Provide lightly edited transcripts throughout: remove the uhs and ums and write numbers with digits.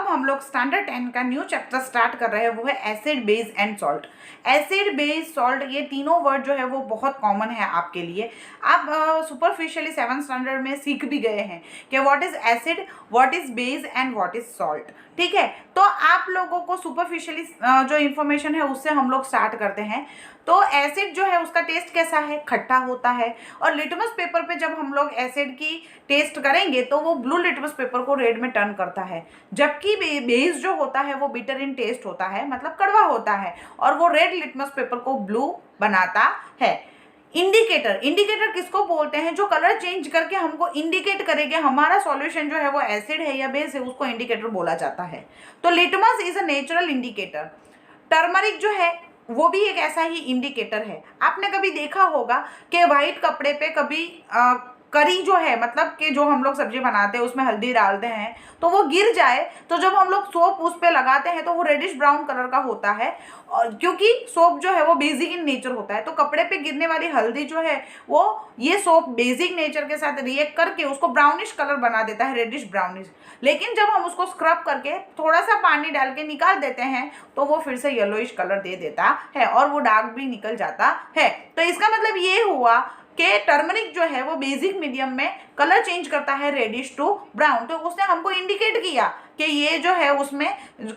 अब हम लोग स्टैंडर्ड 10 का न्यू चैप्टर स्टार्ट कर रहे हैं, वो है acid, base and salt. Acid, base, salt, ये तीनों वर्ड जो है वो बहुत कॉमन है आपके लिए। आप सुपरफिशियली 7th स्टैंडर्ड में सीख भी गए हैं कि what is acid, what is base and what is salt. ठीक है, तो आप लोगों को सुपरफिशियली जो इन्फॉर्मेशन है उससे हम लोग स्टार्ट करते हैं। तो एसिड जो है उसका टेस्ट कैसा है, खट्टा होता है। और लिटमस पेपर पे जब हम लोग एसिड की टेस्ट करेंगे तो वो ब्लू लिटमस पेपर को रेड में टर्न करता है, जबकि बेस जो होता है वो बिटर इन टेस्ट होता है, मतलब कड़वा होता है, और वो रेड लिटमस पेपर को ब्लू बनाता है। इंडिकेटर, इंडिकेटर किसको बोलते हैं? जो कलर चेंज करके हमको इंडिकेट करेंगे हमारा सॉल्यूशन जो है वो एसिड है या बेस है, उसको इंडिकेटर बोला जाता है। तो litmus is a natural indicator. Turmeric जो है वो भी एक ऐसा ही इंडिकेटर है। आपने कभी देखा होगा कि वाइट कपड़े पे कभी करी जो है, मतलब कि जो हम लोग सब्जी बनाते हैं उसमें हल्दी डालते हैं तो वो गिर जाए, तो जब हम लोग सोप उस पे लगाते हैं तो वो रेडिश ब्राउन कलर का होता है, और क्योंकि सोप जो है वो बेसिक इन नेचर होता है, तो कपड़े पे गिरने वाली हल्दी जो है वो ये सोप बेसिक नेचर के साथ रिएक्ट करके उसको ब्राउनिश कलर बना देता है, रेडिश ब्राउनिश। लेकिन जब हम उसको स्क्रब करके थोड़ा सा पानी डाल के निकाल देते हैं तो वो फिर से येलोइश कलर दे देता है और वो दाग भी निकल जाता है। तो इसका मतलब ये हुआ कि टर्मरिक जो है वो बेसिक मीडियम में कलर चेंज करता है रेडिश टू ब्राउन। तो उसने हमको इंडिकेट किया कि ये जो है उसमें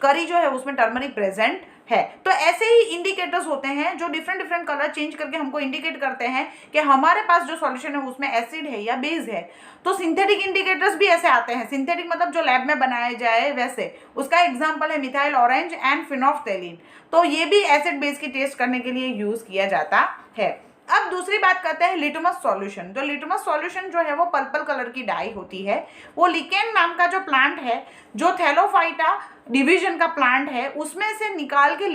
करी जो है उसमें टर्मरिक प्रेजेंट है। तो ऐसे ही इंडिकेटर्स होते हैं जो डिफरेंट डिफरेंट कलर चेंज करके हमको इंडिकेट करते हैं कि हमारे पास जो सॉल्यूशन है उसमें एसिड है या बेस है। तो सिंथेटिक इंडिकेटर्स भी ऐसे आते हैं। सिंथेटिक मतलब जो लैब में बनाए जाए वैसे, उसका एग्जाम्पल है मिथाइल ऑरेंज एंड फिनोफ्थेलिन। तो ये भी एसिड बेस की टेस्ट करने के लिए यूज किया जाता है। अब दूसरी बात करते हैं लिटमस सॉल्यूशन। जो लिटमस सॉल्यूशन जो है वो पर्पल कलर की डाई होती है। वो लिकेन नाम का जो प्लांट है, जो थैलोफाइटा डिवीजन का प्लांट है, उसमें से निकाल के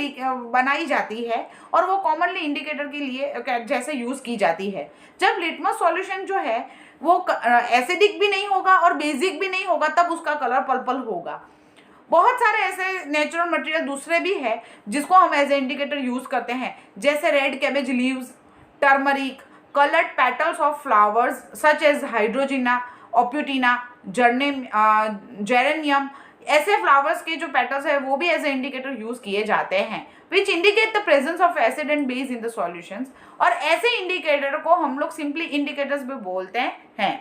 बनाई जाती है और वो कॉमनली इंडिकेटर के लिए जैसे यूज की जाती है। जब लिटमस सॉल्यूशन जो है वो एसिडिक भी नहीं होगा और बेसिक भी नहीं होगा, तब उसका कलर पर्पल होगा। बहुत सारे ऐसे नेचुरल मटेरियल दूसरे भी है जिसको हम एज ए इंडिकेटर यूज करते हैं, जैसे red cabbage leaves, turmeric, colored petals of flowers such as hydrogyna, oputina, geranium। ऐसे फ्लावर्स के जो पेटल्स है वो भी एज ए इंडिकेटर यूज किए जाते हैं, which indicate the presence of acid and base in the solutions. और ऐसे इंडिकेटर को हम लोग सिंपली इंडिकेटर्स भी बोलते हैं।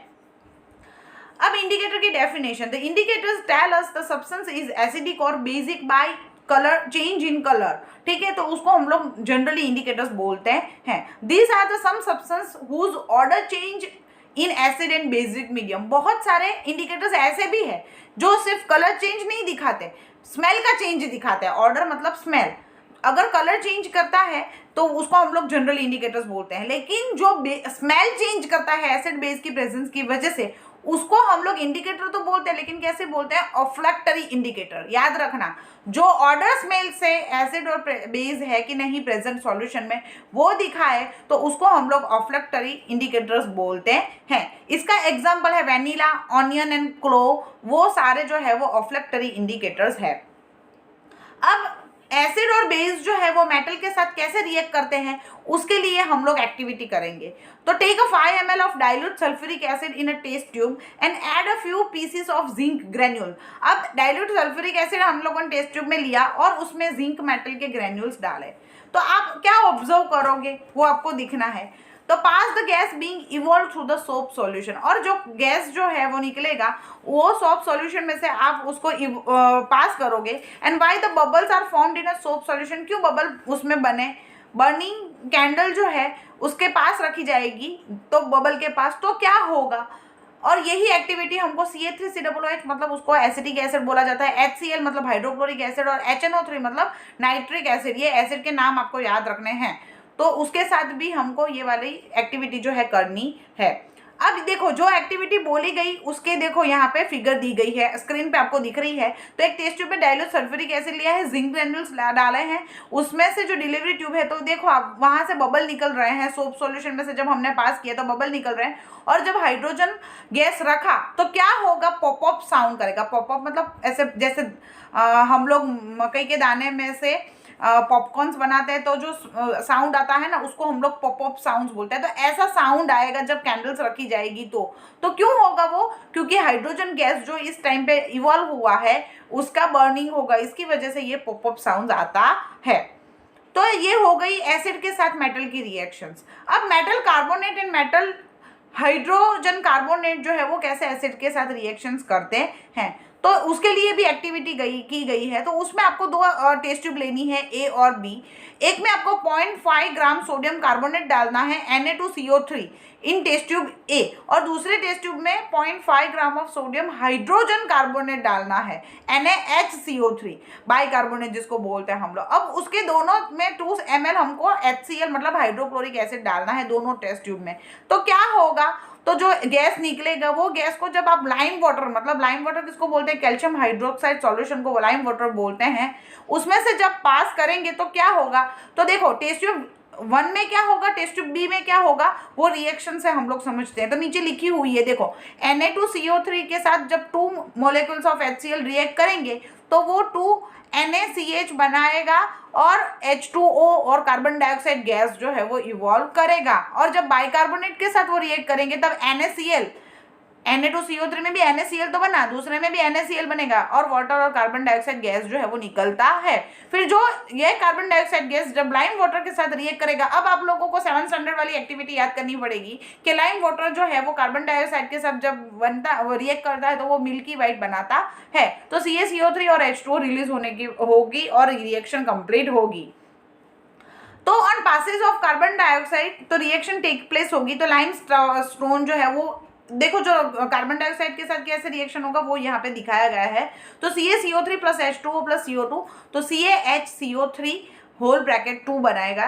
अब इंडिकेटर की definition, the indicators tell us the substance is acidic और basic by colour change in colour. ठीक है, तो उसको हम लोग जनरली इंडिकेटर्स बोलते हैं। These are the some substance whose order change in acid and basic medium. बहुत सारे इंडिकेटर्स ऐसे भी है जो सिर्फ कलर चेंज नहीं दिखाते, स्मेल का चेंज दिखाते हैं। ऑर्डर मतलब स्मेल, अगर कलर चेंज करता है तो उसको हम लोग जनरल इंडिकेटर्स बोलते हैं। लेकिन जो स्मेल चेंज करता है एसिड बेस की प्रेजेंस की वजह से, उसको हम लोग इंडिकेटर तो बोलते हैं, लेकिन कैसे बोलते हैं? ऑफ्लैक्टरी इंडिकेटर। याद रखना, जो ऑर्डर स्मेल से एसिड और बेस है कि नहीं प्रेजेंट सॉल्यूशन में वो दिखाए तो उसको हम लोग ऑफ्लैक्टरी इंडिकेटर्स बोलते हैं। इसका एग्जांपल है वेनिला, ऑनियन एंड क्लोव, वो सारे जो है वो ऑफ्लैक्टरी इंडिकेटर्स है। अब एसिड और बेस जो है वो मेटल के साथ कैसे रिएक्ट करते हैं उसके लिए हम लोग एक्टिविटी करेंगे। तो take a 5 ml of dilute sulphuric acid in a test tube and add a few pieces of zinc granule. अब डाइल्यूट सल्फ्यूरिक एसिड हम लोगों ने टेस्ट ट्यूब में लिया और उसमें जिंक मेटल के ग्रेन्यूल्स डाले, तो आप क्या ऑब्जर्व करोगे वो आपको दिखना है। तो pass the gas being evolve through the soap solution, और जो गैस जो है वो निकलेगा वो सोप सॉल्यूशन में से आप उसको पास करोगे। And why the bubbles are formed in a soap solution, क्यों बबल उसमें बने? बर्निंग कैंडल जो है उसके पास रखी जाएगी तो बबल के पास, तो क्या होगा? और यही एक्टिविटी हमको CH3COOH मतलब उसको एसिटिक एसिड बोला जाता है, HCl मतलब हाइड्रोक्लोरिक एसिड, और HNO3 मतलब नाइट्रिक एसिड। ये एसिड के नाम आपको याद रखने हैं, तो उसके साथ भी हमको ये वाली एक्टिविटी जो है करनी है। अब देखो जो एक्टिविटी बोली गई उसके देखो यहाँ पे फिगर दी गई है, स्क्रीन पे आपको दिख रही है। तो एक टेस्ट ट्यूब में डाइल्यूट सल्फ्यूरिक एसिड लिया है, जिंक ग्रेन्यूल्स डाले हैं, उसमें से जो डिलीवरी ट्यूब है तो देखो आप वहाँ से बबल निकल रहे हैं। सोप सॉल्यूशन में से जब हमने पास किया तो बबल निकल रहे हैं, और जब हाइड्रोजन गैस रखा तो क्या होगा? पॉपअप साउंड करेगा। पॉपअप मतलब ऐसे जैसे हम लोग मकई के दाने में से पॉपकॉर्न्स बनाते हैं तो जो साउंड आता है ना उसको हम लोग पॉप अप साउंड्स बोलते हैं। तो ऐसा साउंड आएगा जब कैंडल्स रखी जाएगी तो क्यों होगा वो? क्योंकि हाइड्रोजन गैस जो इस टाइम पे इवॉल्व हुआ है उसका बर्निंग होगा, इसकी वजह से ये पॉप अप साउंड आता है। तो ये हो गई एसिड के साथ मेटल की रिएक्शंस। अब metal carbonate and metal hydrogen carbonate जो है वो कैसे एसिड के साथ रिएक्शंस करते हैं, तो उसके लिए भी एक्टिविटी की गई है। तो उसमें आपको दो टेस्ट ट्यूब लेनी है, ए और बी। एक में आपको 0.5 ग्राम सोडियम कार्बोनेट डालना है Na2CO3 इन टेस्ट ट्यूब ए, और दूसरे टेस्ट ट्यूब में 0.5 gram of sodium hydrogen carbonate डालना है NaHCO3 बाइकार्बोनेट जिसको बोलते हैं हम लोग। अब उसके दोनों में 2 ml हमको HCl मतलब हाइड्रोक्लोरिक एसिड डालना है दोनों टेस्ट ट्यूब में। तो क्या होगा, तो जो गैस निकलेगा वो गैस को जब आप लाइम वाटर, मतलब लाइम वाटर किसको बोलते हैं, कैल्शियम हाइड्रोक्साइड सॉल्यूशन को लाइम वाटर बोलते हैं, उसमें से जब पास करेंगे तो क्या होगा, तो देखो टेस्ट ट्यूब 1 में क्या होगा, टेस्ट ट्यूब बी में क्या होगा, वो रिएक्शन से हम लोग समझते हैं। तो नीचे लिखी हुई है देखो, Na2CO3 के साथ जब 2 मोलिक्यूल्स ऑफ HCl रिएक्ट करेंगे तो वो 2 NaCH बनाएगा और H2O और कार्बन डाइऑक्साइड गैस जो है वो इवॉल्व करेगा। और जब बाइकार्बोनेट के साथ वो रिएक्ट करेंगे तब NaCl, Na2CO3 में भी NaCl तो बना, दूसरे में भी NaCl बनेगा और वाटर और कार्बन डाइऑक्साइड गैस जो है वो निकलता है। फिर जो ये कार्बन डाइऑक्साइड गैस जब लाइम वाटर के साथ रिएक्ट करेगा, अब आप लोगों को 7 स्टैंडर्ड वाली एक्टिविटी याद करनी पड़ेगी कि लाइम वाटर जो है वो कार्बन डाइऑक्साइड के साथ जब बनता वो रिएक्ट करता है तो वो मिल्की वाइट बनाता है। तो CaCO3 और H2O रिलीज होने की होगी और रिएक्शन कंप्लीट होगी। तो on passage of carbon dioxide तो रिएक्शन टेक प्लेस होगी। तो लाइम स्टोन जो है वो देखो जो कार्बन डाइऑक्साइड के साथ कैसे रिएक्शन होगा वो यहाँ पे दिखाया गया है। तो CaCO3 plus H2O plus CO2 तो CaHCO3 होल ब्रैकेट 2 बनाएगा।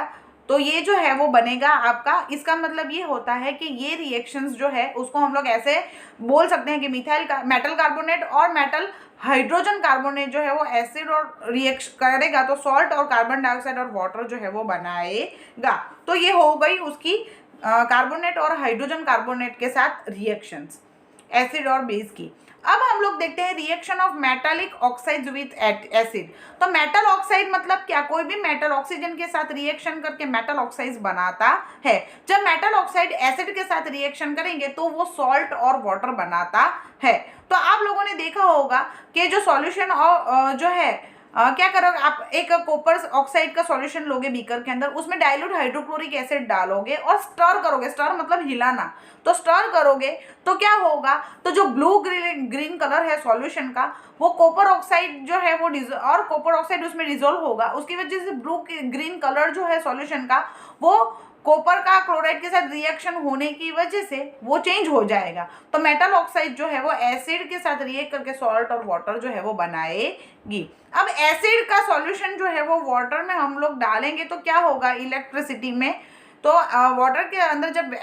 तो ये जो है वो बनेगा आपका, इसका मतलब ये होता है कि ये रिएक्शंस जो है उसको हम लोग ऐसे बोल सकते हैं कि मेटल कार्बोनेट और मेटल हाइड्रोजन कार्बोनेट जो है वो एसिड और रिएक्ट करेगा तो सॉल्ट और कार्बन डाइऑक्साइड और वाटर जो है वो बनाएगा। तो ये हो गई उसकी कार्बोनेट और हाइड्रोजन कार्बोनेट के साथ रिएक्शंस एसिड और बेस की। अब हम लोग देखते हैं reaction of metallic oxides with acid. तो मेटल ऑक्साइड मतलब क्या, कोई भी मेटल ऑक्सीजन के साथ रिएक्शन करके मेटल ऑक्साइड्स बनाता है। जब मेटल ऑक्साइड एसिड के साथ रिएक्शन करेंगे तो वो सॉल्ट और वाटर बनाता है। तो आप लोगों ने देखा होगा कि जो सॉल्यूशन जो है क्या करोगे आप, एक कॉपर ऑक्साइड का सॉल्यूशन लोगे बीकर के अंदर, उसमें डाइल्यूट हाइड्रोक्लोरिक एसिड डालोगे और स्टर करोगे, स्टर मतलब हिलाना, तो स्टर करोगे तो क्या होगा, तो जो ब्लू ग्रीन कलर है सॉल्यूशन का वो कॉपर ऑक्साइड जो है वो और कॉपर ऑक्साइड उसमें डिजोल्व होगा, उसकी वजह से ब्लू ग्रीन कलर जो है सॉल्यूशन का वो कॉपर का क्लोराइड के साथ रिएक्शन होने की वजह से वो चेंज हो जाएगा। तो मेटल ऑक्साइड जो है वो एसिड के साथ रिएक्ट करके सॉल्ट और वाटर जो है वो बनाएगी। अब एसिड का सॉल्यूशन जो है वो वाटर में हम लोग डालेंगे तो क्या होगा, इलेक्ट्रिसिटी में, तो वाटर के अंदर जब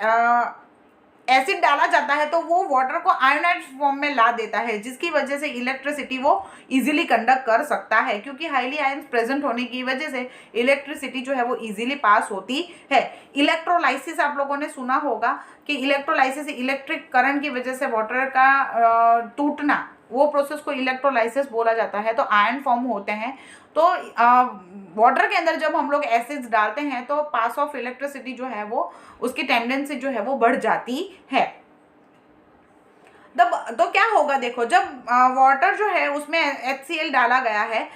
एसिड डाला जाता है तो वो वाटर को आयोनाइज्ड फॉर्म में ला देता है, जिसकी वजह से इलेक्ट्रिसिटी वो इजीली कंडक्ट कर सकता है, क्योंकि हाईली आयंस प्रेजेंट होने की वजह से इलेक्ट्रिसिटी जो है वो इजीली पास होती है। इलेक्ट्रोलाइसिस आप लोगों ने सुना होगा कि इलेक्ट्रोलाइसिस इलेक्ट्रिक करंट की वजह से वाटर का टूटना, वो प्रोसेस को इलेक्ट्रोलाइसिस बोला जाता है। तो आयन फॉर्म होते हैं। तो वाटर के अंदर जब हम लोग एसिड्स डालते हैं तो पास ऑफ इलेक्ट्रिसिटी जो है वो उसकी टेंडेंसी जो है वो बढ़ जाती है। तो क्या होगा, देखो जब वाटर जो है उसमें HCl डाला गया है,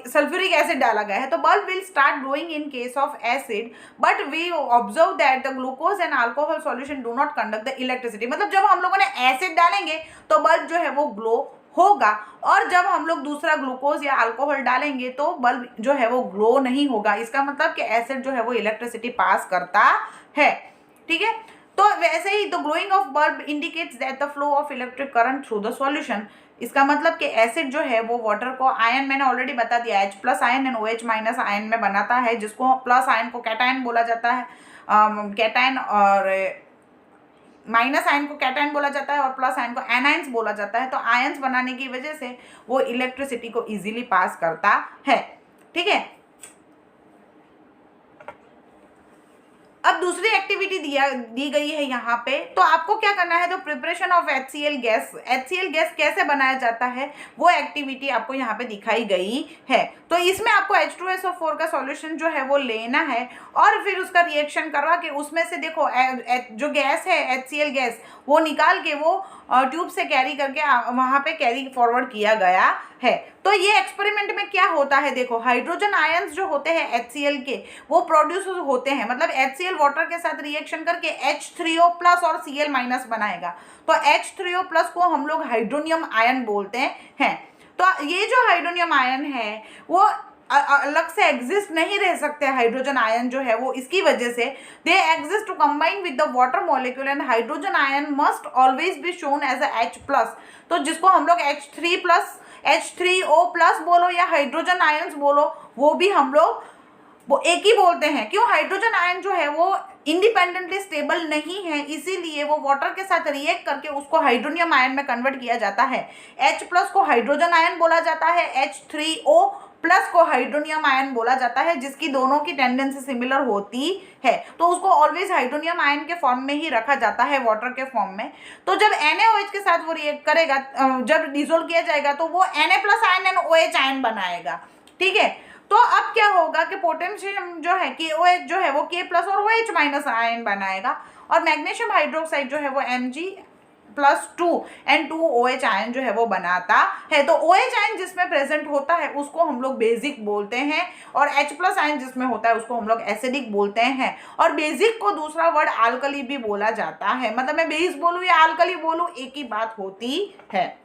सल्फ्यूरिक एसिड डाला गया है, तो bulb will start glowing in case of acid, but we observe that the glucose and alcohol solution do not conduct the electricity. मतलब जब हम लोगों ने एसिड डालेंगे तो बल्ब जो है वो ग्लो होगा, और जब हम लोग दूसरा ग्लूकोज या अल्कोहल डालेंगे तो बल्ब जो है वो ग्लो नहीं होगा। इसका मतलब कि एसिड जो है वो इलेक्ट्रिसिटी पास करता है, ठीक है। तो वैसे ही the glowing of bulb indicates that the flow of electric current through the solution. इसका मतलब कि एसिड जो है वो वाटर को आयन, मैंने ऑलरेडी बता दिया, H plus ion and OH minus ion में बनाता है, जिसको प्लस आयन को कैटायन बोला जाता है, कैटायन, और माइनस आयन को कैटायन बोला जाता है और प्लस आयन को एनायंस बोला जाता है। तो आयंस बनाने की वजह से वो इलेक्ट्रिसिटी को इजीली पास करता है, ठीक है। अब दूसरी एक्टिविटी दी गई है यहाँ पे, तो आपको क्या करना है, तो preparation of HCl gas, HCl gas कैसे बनाया जाता है वो एक्टिविटी आपको यहाँ पे दिखाई गई है। तो इसमें आपको H2SO4 का सॉल्यूशन जो है वो लेना है और फिर उसका रिएक्शन करवा के उसमें से देखो जो गैस है HCl गैस वो निकाल के वो ट्यूब से कैरी करके वहाँ पे कैरी फॉरवर्ड किया गया है। तो ये एक्सपेरिमेंट में क्या होता है, देखो हाइड्रोजन आयंस जो होते हैं HCl के वो प्रोड्यूस होते हैं, मतलब HCl वाटर के साथ रिएक्शन करके H3O प्लस और Cl माइनस बनाएगा। तो H3O प्लस को हम लोग हाइड्रोनियम आयन बोलते हैं। तो ये जो हाइड्रोनियम आयन है वो अलग से एग्जिस्ट नहीं रह सकते हाइड्रोजन आयन जो है वो, इसकी वजह से they exist to combine with the water molecule and hydrogen ion must always be shown as a H plus. तो जिसको हम लोग H3 प्लस H3O प्लस बोलो या हाइड्रोजन आयन्स बोलो, वो भी हम लोग वो एक ही बोलते हैं। क्यों, हाइड्रोजन आयन जो है वो इंडिपेंडेंटली स्टेबल नहीं है, इसीलिए वो वाटर के साथ रिएक्ट करके उसको हाइड्रोनियम आयन में कन्वर्ट किया जाता है। H प्लस को हाइड्रोजन आयन बोला जाता है, H3O प्लस को हाइड्रोनियम आयन बोला जाता है, जिसकी दोनों की टेंडेंसी सिमिलर होती है। तो उसको ऑलवेज हाइड्रोनियम आयन के फॉर्म में ही रखा जाता है, वाटर के फॉर्म में। तो जब NaOH के साथ वो रिएक्ट करेगा, जब डिसोल्व किया जाएगा तो वो Na plus ion and OH ion बनाएगा, ठीक है। तो अब क्या होगा कि पोटेशियम जो है KOH जो है वो K प्लस और OH माइनस आयन बनाएगा, और मैग्नीशियम हाइड्रोक्साइड जो है वो Mg+2N2OH आयन जो है वो बनाता है। तो OH आयन जिसमें प्रेजेंट होता है उसको हम लोग बेसिक बोलते हैं, और H प्लस आयन जिसमें होता है उसको हम लोग एसिडिक बोलते हैं। और बेसिक को दूसरा वर्ड आल्कली भी बोला जाता है, मतलब मैं बेस बोलूँ या आल्कली बोलूँ एक ही बात होती है।